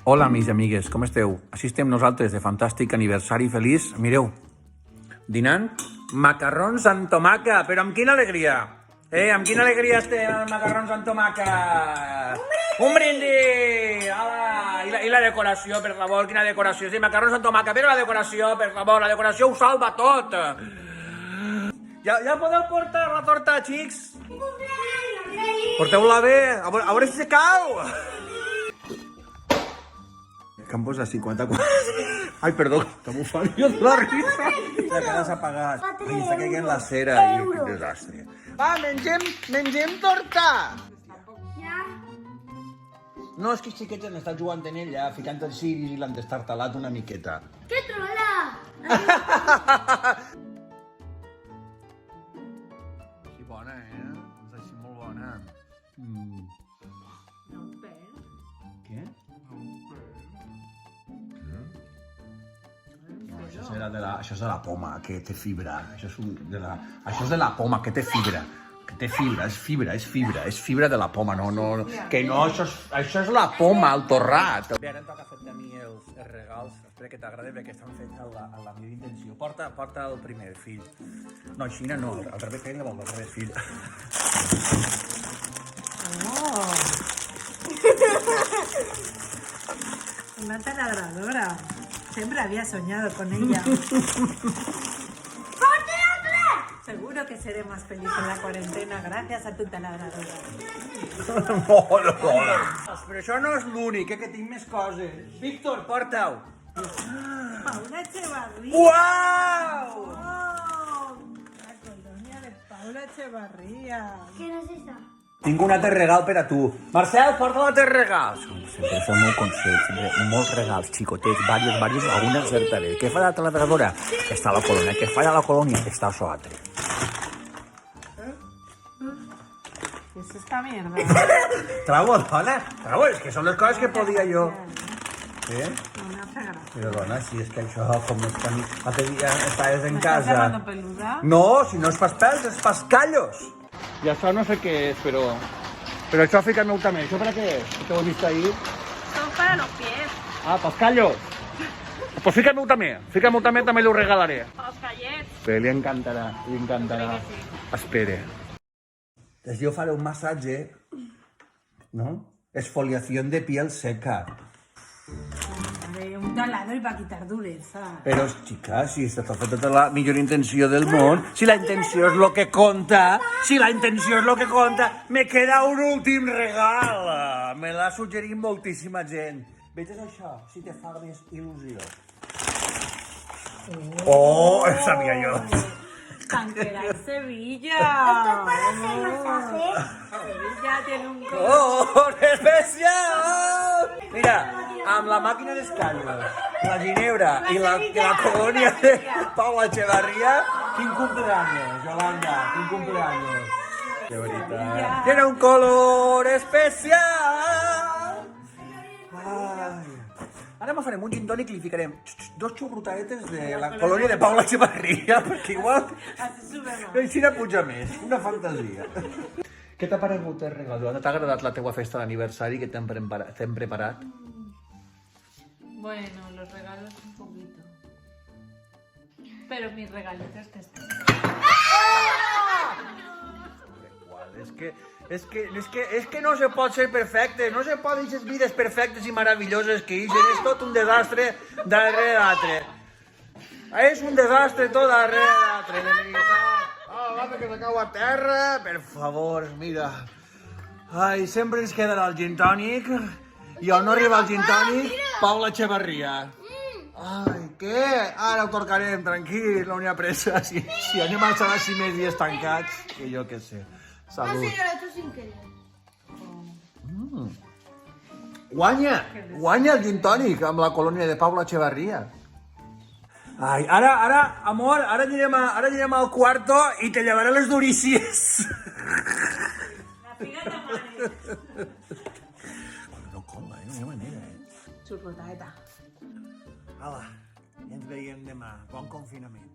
Hola, amics i amigues, com esteu? Així estem nosaltres de fantàstic aniversari feliç. Mireu, dinant macarrons amb tomaca, però amb quina alegria! Amb quina alegria estem macarrons amb tomaca! Un brindis! Hola! I la decoració, per favor, quina decoració? Sí, macarrons amb tomaca, però la decoració, per favor, la decoració ho salva tot! Ja podeu portar la torta, xics? Porteu-la bé, a veure si se cau! Que em posa 54... Ai, perdó, que m'ho fa jo de la risa. La cara s'ha apagat. Ai, està caient la cera. I quin desastre. Va, mengem torta! Ja. No, és que els xiquets han estat jugant en ella, ficant els ciris i l'han destartalat una miqueta. Que trola! Sí, bona, És així molt bona. No, per. Què? Això és de la poma, que té fibra. Això és de la poma, que té fibra. Que té fibra, és fibra de la poma, no. Que no, això és la poma, el torrat. Bé, ara em toca fer-te a mi els regals. Espero que t'agradi perquè estan fets amb la meva intenció. Porta el primer, fill. No, així no, al revés, que ella vol, al revés, fill. Una taladradora. Siempre había soñado con ella. Seguro que seré más feliz en la cuarentena gracias a tu taladradora. Mola. Però això no és l'únic, que tinc més coses. Víctor, porta-ho. Paula Echevarría. Uau! ¡Oh! La colonia de Paula Echevarría. Què no és això? Tinc un altre regal per a tu. Marcel, porta l'altre regal. Sempre feu molt consell, sempre molts regals, xicotets, varios, alguna encertaré. Què fa la taladradora? Està a la colònia. Què fa a la colònia? Està això altre. ¿Qué es esta mierda? Trago, dona, trago, és que són les coses que podia jo. Eh? No me hace gracia. Però dona, si és que això, com és que l'altre dia estaves en ¿Me estás casa... llamando peluda? No, si no és pas pèls, és pas callos. I això no sé què és, però això fica-me-ho també. Això per a què és? Què ho he vist ahir? Son para los pies. Ah, pels callos. Pues fica-me-ho també l'ho regalaré. Para los callets. Bé, li encantarà. Espere. Entonces yo faré un masaje, ¿no? Exfoliació de piel seca. Haré un taladro y para quitar dureza. Però, xica, si està tot fet tota la millor intenció del món, si la intenció és lo que compta, me queda un últim regal. Me l'ha suggerit moltíssima gent. Veges això, si te fa més il·lusió. Oh, sabia jo. Tanquera en Sevilla. Esto para hacer masaje. Sevilla tiene un ¡Oh, especial! Mira, amb la màquina d'escàner, la ginebra i la colònia de Paula Echevarría, quin cumpleaños, Yolanda, quin cumpleaños. De veritat. Tiene un color especial. Ai. Ara me farem un gin tònic i li ficarem dos xurrotadetes de la colònia de Paula Echevarría, perquè igual Así subemos. així no puja més. Una fantasia. Què t'ha paregut el regal? T'ha agradat la teua festa d'aniversari que t'hem preparat? Bueno, los regalos un poquito. Pero mis regalitos te están. És que no se pot ser perfecte, no se pot dir les vides perfectes i meravelloses que ixen, és tot un desastre darrere l'altre. És un desastre tot darrere l'altre, de veritat. L'altre que se cau a terra, per favor, mira. Ai, sempre ens quedarà el gin tònic i al no arribar el gin tònic, Paula Echevarría. Ai, què? Ara ho torcarem, tranquil, no n'hi ha pressa. Si anem a estar així més dies tancats, que jo què sé. No, Salut. señora, esto sin querer. Guanya el gin tònic amb la colònia de Paula Echevarría. Ai, ara, amor, ara anirem al cuarto i te llevaré les durícies. La figa de madre. No cola, no hi ha manera, Churrutaeta. Ala, ja ens veiem demà. Bon confinament.